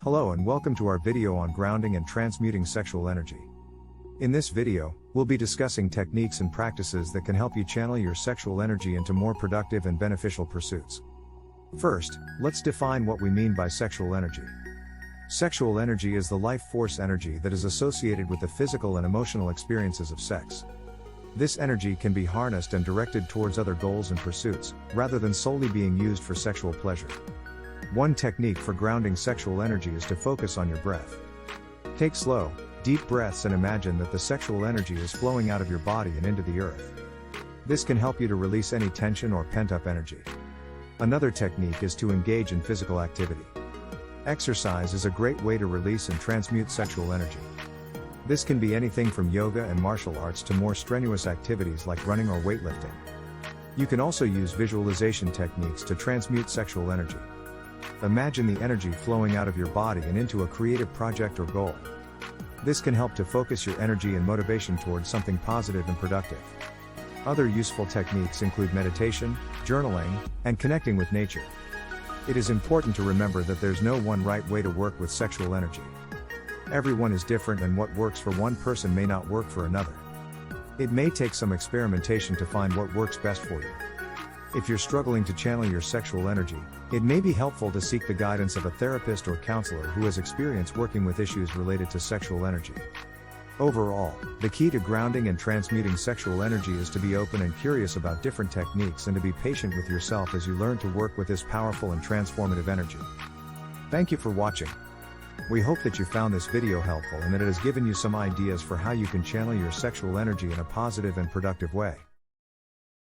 Hello and welcome to our video on grounding and transmuting sexual energy. In this video, we'll be discussing techniques and practices that can help you channel your sexual energy into more productive and beneficial pursuits. First, let's define what we mean by sexual energy. Sexual energy is the life force energy that is associated with the physical and emotional experiences of sex. This energy can be harnessed and directed towards other goals and pursuits, rather than solely being used for sexual pleasure. One technique for grounding sexual energy is to focus on your breath. Take slow, deep breaths and imagine that the sexual energy is flowing out of your body and into the earth. This can help you to release any tension or pent-up energy. Another technique is to engage in physical activity. Exercise is a great way to release and transmute sexual energy. This can be anything from yoga and martial arts to more strenuous activities like running or weightlifting. You can also use visualization techniques to transmute sexual energy. Imagine the energy flowing out of your body and into a creative project or goal. This can help to focus your energy and motivation towards something positive and productive. Other useful techniques include meditation, journaling, and connecting with nature. It is important to remember that there's no one right way to work with sexual energy. Everyone is different and what works for one person may not work for another. It may take some experimentation to find what works best for you. If you're struggling to channel your sexual energy, it may be helpful to seek the guidance of a therapist or counselor who has experience working with issues related to sexual energy. Overall, the key to grounding and transmuting sexual energy is to be open and curious about different techniques and to be patient with yourself as you learn to work with this powerful and transformative energy. Thank you for watching. We hope that you found this video helpful and that it has given you some ideas for how you can channel your sexual energy in a positive and productive way.